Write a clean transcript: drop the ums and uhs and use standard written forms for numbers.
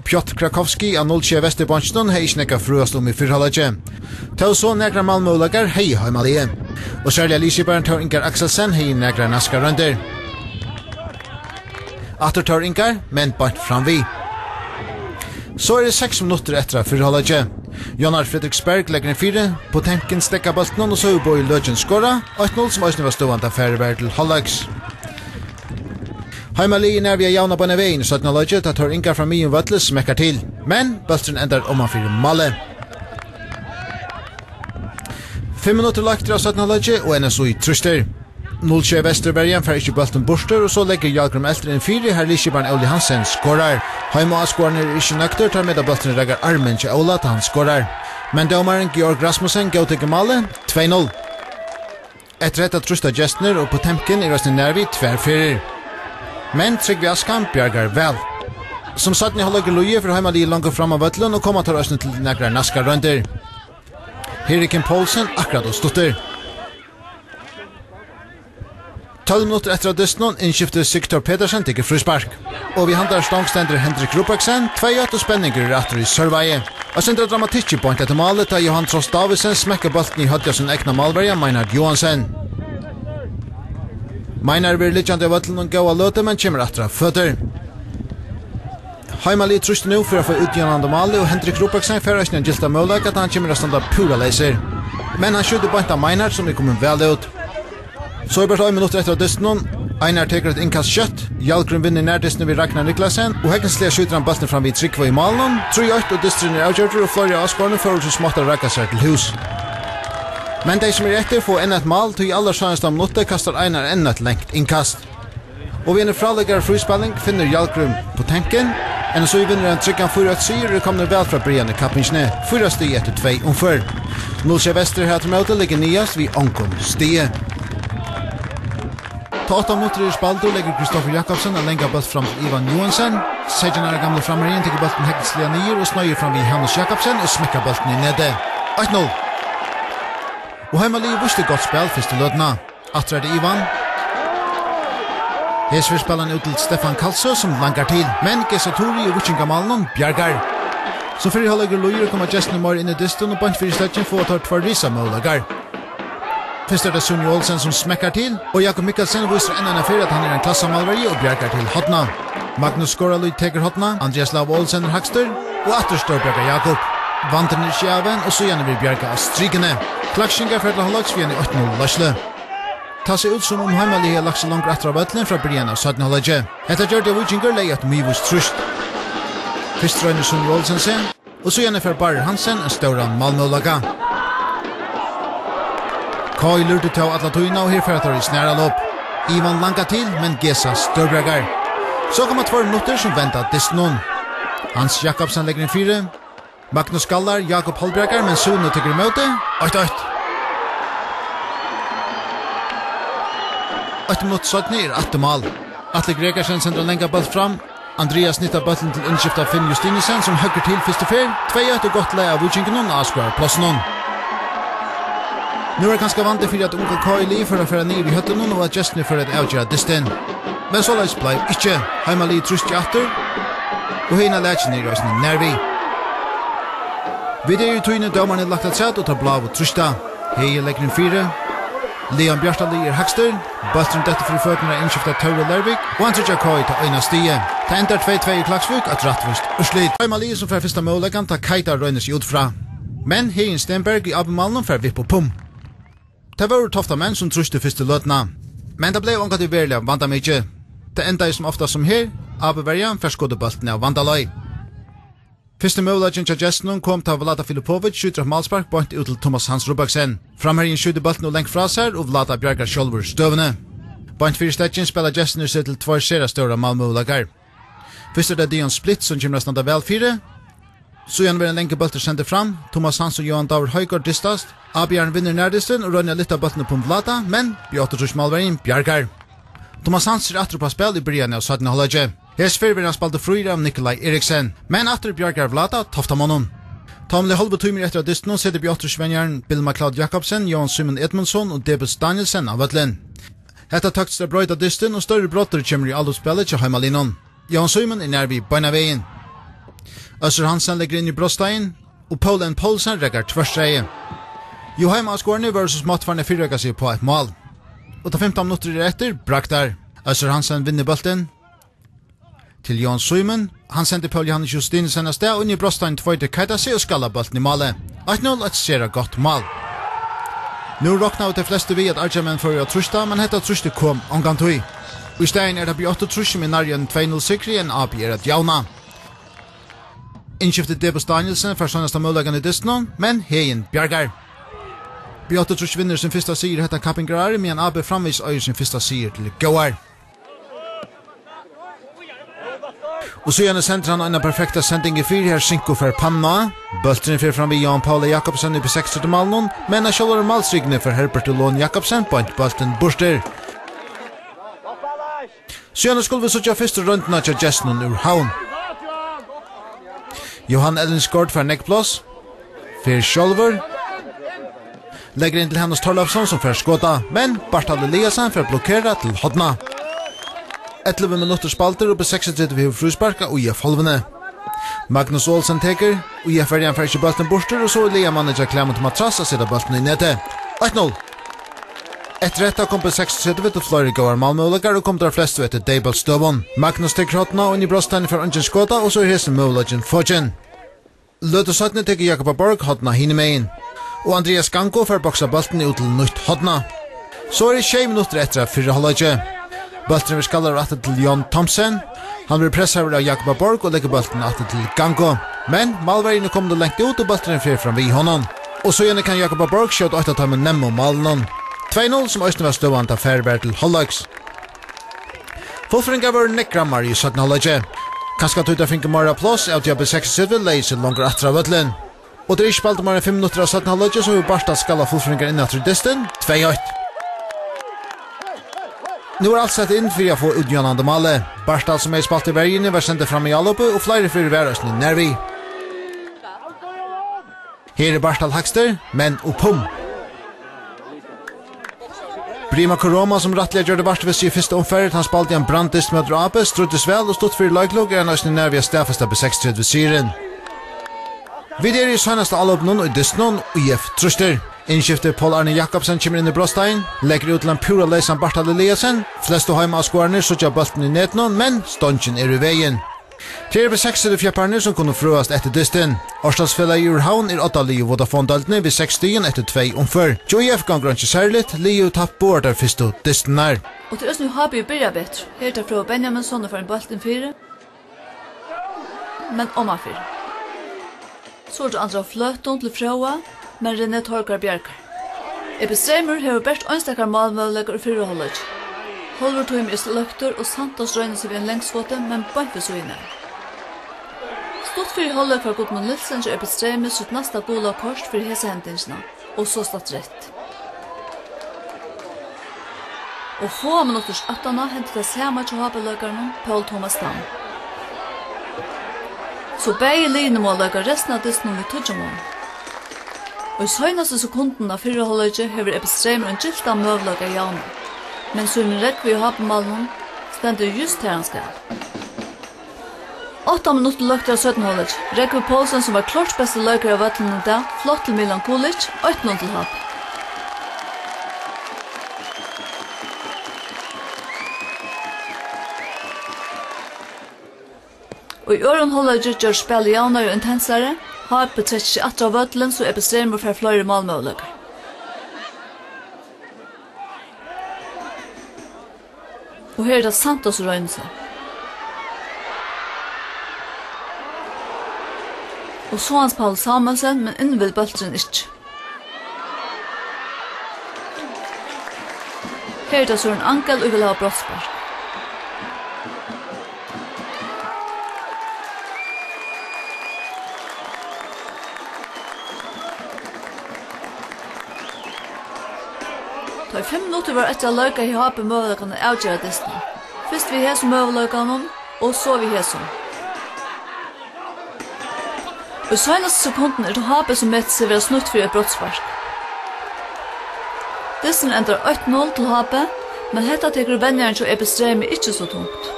Piotr Krakowski av 0-2 Vesterbanchen har ikke nekket fruast I fyrhallet. Til så nekra Malmö-lager hei heimalige. Og særlig Elisabeth Tor Ingar Axelsen hei nekra naska runder. Atter Tor Ingar, men bant framvi. Så det 6 minutter etter fyrhallet. Jonar Fredriksberg legger en 4, Potemkin stekka bolten og så Boy Lødjen skåra, 8-0 som også var stående affære til halvdags. Heimalien via jauna på veien I 17-laget, da tar Ingar fra Mien Vøtle smekker til, men bolten ender om han fyrir Malle. 5 minutter lagt av 17-laget, og NSO I truster. 0-2 Vesterbergen fer ikke bolten borster, og så legger Jalgrim Elter en 4, her Lisjebarn Oli Hansen skårar. Heima skåren ikke nøkter, tar med av bolten regger armen til Ola til han skårar. Men domaren Georg Rasmussen gav til Gemalle 2-0. Etter rett at trusta Gestner og Potemkin røsten nærvi 2-4. Men Trygve Askamp bjergar vel. Som satt I halvdager loje for Heimalien langt fram av Vøtlen og kommer til røsten til nekra naska runder. Her Kim Poulsen akkurat og stutter. 12 minutter etter av dysten innskifter Sigtor Pedersen til frispark. Og vi handler stangstender Hendrik Rupaksen, 2-8 og spenninger etter I sørveie. Og sender dramatikk I point etter malet da Johan Trost Davidsen smekker bolten I hødja sin egna malverja Meinhard Johansen. Meinar vil lidjande av Vøtlen og gåa løte, men kommer etter av føtter. Heimalien truster nå for å få utgjennende malet, og Hendrik Rupaksen fører ikke en gilta mållag at han kommer å standa pura leiser. Men han skjuter point av Meinar som kommer vel ut. Så I bare 1 minutter etter av dysten, Einar teker et innkast kjøtt, Jalgrim vinner nærdisten ved Ragnar Niklasen, og Hekkenslia skjuter han bolten fram vid Trygve I malen, 3-8 og dysten avgjørter, og flere avskårene får så smått å rakka seg til hus. Men de som etter får enn et mal, til I aller sanneste minutter kastar Einar enn et lengt innkast. Og ved en fraleggar frispilling finner Jalgrim på tenken, enn så vinner en tryggan 4-8 syr, og kommer vel fra Brian I kappingsne, 4 stig etter 2 omfør. 0-2 Vester her til møte ligger niast vid Onkon stige. På 8 minutter I spaldo legger Kristoffer Jakobsen en lenga bolt fram til Ivan Johansen. 16-årige gamle frammerien teker bolten Hekkenslia nyer og snøyer fram vid Hannes Jakobsen og smekker bolten I nede. 8-0. Og Heimalien visste godt spill først til lødna. Atre det Ivan. Hesver spiller ut til Stefan Kalsø som langar til, men Gesatori og Vuchingamalen bjergar. Som fyrir halvdager lojer kommer Justin Moore inn I dysten og bant fyrir sledgen for å ta tvarrisa målagar. Først det Sunni Olsen som smekkar til, og Jakob Mikkelsen viser enda fyrir at han en klassamalvergi og bjergar til hotna. Magnus Skoralui teker hotna, Andreas Lav Olsen hakster, og atter står bjergar Jakob. Vantren I skjæven, og så gjerne vil bjerga av strykene. Klakshingar fyrir halvdags vi i 8-0 Lasle. Ta seg ut som om Heimalien har lagt så langt etter av Vøtlen fra Brian av 17-halvdaget. Etter gjør det Vikingur leie at mye vist trusht. Først røyner Sunni Olsen sen, og så gjerne fyrir Barr Hansen en større Malmö-laga. Kai lurte til alla tøyna og her fyrir at I snæra lopp. Ivan langa til, men Gesa størbragar. Så kommer 2 minutter som venter dysten. Hans Jakobsen legger en 4. Magnus Gallar, Jakob Holbragar, men Sunni tykker I møte. 8-8. 8 minutter sødni 8 mål. Atle Gregersen sender en lenga bolt fram. Andreas nyttar bolten til innskift av Finn Justinesen som høgger til første fyr. 2-8 og godt leie av Vuchinganon og avskvar plassen. Nu det ganske vant for at unga Koili for å føre ned I høtten og at Justner for å avgjøre dysten. Men så leis blei ikke. Heimalien trust I atter, og heina lætjen I røsene nærvi. Vi I tøyne dommerne lagt at sett og tar blav og trusta. Hei legger en 4. Leon Bjartali hakster. Bøtteren dette for føttene innskiftet Tauro Lervik, og han trykker Koi til øyne stige. Det ender 2-2 I Klaksvik at rattvist urslit. Heimalien som for første målleggen tar Keita røynes ut fra. Men Hein Stenberg I Abemalen for vipp og pum. Det var tofta menn som truste første løtna. Men det ble omgat I verlig av vanda mykje. Det enda som ofta som her, Abeverjan ferskådde bolten av vandaløy. Første målagjen til Gestnon kom til Vlada Filipovic, skjuter av malspark, bort ut til Thomas Hans Rubaksen. Framherjen skjuter bolten og lengt fra seg, og Vlada bjergar sjølver støvende. Bort 4 stetjen spiller Gestner seg til 2 sera større Malmö-lagar. Først det Dion Split som kommer standa vel 4. Så igjen vil en lenge bolter sendt fram. Thomas Hans og Johan Daur Høygård distast. Abjørn vinner nærdisten og rønner litt av boltene på Vlada, men Bjørn Malverin bjergar. Thomas Hans atter på spill I början av 17-halvdaget. Hesfer vil han spalte frøyre av Nikolaj Eriksen, men atter bjergar Vlada tofta månen. Tomle halve timer etter av dysten setter Bjørn Svenjaren, Bill McLeod Jakobsen, Johan Simon Edmundsson og Debus Danielsen av Vøtlen. Hetta takts det brøyda dysten og større brotter kommer I alle spillet til Heimalinen. Johan Simon nær vid beina veien. Össur Hansen lägger in i bröststein och Polen Poulsen räcker tvärstreje. Joheim Asgårdne versus Mattvarne fyrröka sig på ett mål. Och ta 15 minuter efter braktar. Össur Hansen vinner bulten till Jan Suimen. Han sender Paul Johannes Justinsen av sted och in i bröststein tvöjde kajta sig och skalla bulten i målet. 1-0 ett sera gott mål. Nu råknar de fleste vi at Arjamen for å trusta, men hetta truste kom omgantui. Og i stein det 8 truste med nærgen 2-0 sikri en AB at jauna. Innskiftet Debus Danielsen for sånneste mulighetene i Disney, men heien bjargar. B8 truste vinner sin første sier hetta Kappingar, men AB framvis øyer sin første sier til Gåar. Og så gjerne sender han en perfekta sending i 4 her Sinko for Panna. Bultren fyrir fram vid Jan Paula Jakobsen i på 60 malen, men sjølver malstrygene for Herbert Lån Jakobsen på en bulten borster. Så gjerne skulle vi søtja første rundene til Jesnon ur Havn. Johan Ellensgård for nekkplås. Fyrir sjølver. Legger inn til Hannes Torlafsson som fyrir skåta, men Bartal Eliasen fyrir blokkera til Hodna. 11 minutter spalter og på 36 vi frusparka og IF Holvene. Magnus Olsen teker, og IF er igjen fyrir bulten borster, og så Lea manager Clement Matras og sitter bulten i nete. 1-0. Etter dette kom på 36 til flere gåar malmøylager, og kom der flest etter Deibel Støvon. Magnus teker hotna og inn i brøsttegnet for Ungen Skåta, og så er hesten møylagen Fogen. Løte 17 teker Jakob Borg hotna hinemein, og Andreas Gango for boksa bulten ut til nytt hotna. Så er det 20 minutter etter fyrre halvøyge. Bulten vil skallar atter til Jon Thomsen. Han vil pressa av Jakob Borg og legger bulten atter til Gango. Men malvergene kom det lengt ut og bulten fyrir fram vid honom. Og så gjerne kan Jakob Borg skjøte 8 ta med Nemmo malen. 2-0 som Øysten var stående til Færberg til Holløks. Fullfringa var nekkrammar i 17 halvøyge. Kanskje at uta finker mer applaus av Diabbe 6-7 leiser langer atra vødlen. Og det er ikke spalte mer enn 5 minutter av 17 halvøyge, så vi Barstad skalla fullfringar inn etter disten. 2-8. Nu er alt sett inn for å få utgjønande male. Barstad som er spalt i vergene var sendt fram i alloppe, og flere fyrir værøsene nærvi. Her er Barstad Hakster, men oppom. Brima Koroma som rattelig gjør det varst hvis i første omferdet, han spalte i en brandist med drape, struttes vel og stått for laglog, er han også nærvi av stedfestet på 6-3 siren. Vi er i sønneste alloppen og i distnon, og IF truster. Innskifter Paul Arne Jakobsen kommer inn i brøststein, legger ut til en pura leisan Bartal Eliasen, flest og heima av skårene sutja bulten i netnon, men ståndsjen er i veien. Til på 6 fjapparne som kunne fruast etter disten. Årstadsfellet i Urhavn er 8 Lio Vodafone-daltene ved 6 stigen etter 2 omfør. JF ganger ikke særligt, Lio tapp bort der første disten er. Og til Østny har vi byrja bedre. Her tar fra Benjaminsson for en bulten 4, men omma 4. Så er det andre fløton til Frøa, men René Torgar Bjerkar. Ebbe Streimer hever best ønstakkar malmøvlegar og fyrreholdet. Holvertøym er løkter og Santos røyner seg ved en lengsfote, men bant ved så inne. Stort fyrir holdet for Gudmund Nilsen så Ebbe Streimer sitt nasta gola kors for hese hendingsna, og så stått rett. Og få minutters 18 hentet det samme til habeløkerne Paul Thomas Stam. Så begge linemåløkere resten av disten vi tødjemon. Og i søgnaste sekunden av fyrreholdet hever Ebbe Streimer en gilta møvlaga i jauna. Men så en rekk vi har på malen stender just her han skal. 8 minutter løkter av 17-holdet. Rekk vi Poulsen som var klart beste løker av vøtlene da, flott til Milan Kulic, 8-0 til Hap. Og i ørenholdet gjør spillet jævnere og intensere, har på 38 av vøtlen så Ebbe Streimer for flere målmøvleger. Og her er det Santos røynelse. Og så hans Paul Samuelsen, men innvill bøltren ikke. Her er det Søren Ankel og vil ha brottspark. I 5 minutter var etter å løyke i hape møvleikene avgjøre distene. Først vi hesum møvleikene, og så vi hesum. Og i søgnaste sekunden er det hape som møter seg ved å snutt for et brottspark. Distene endrer 8-0 til hape, men hetta teker venjeren til Ebbe Streimer ikke så tungt.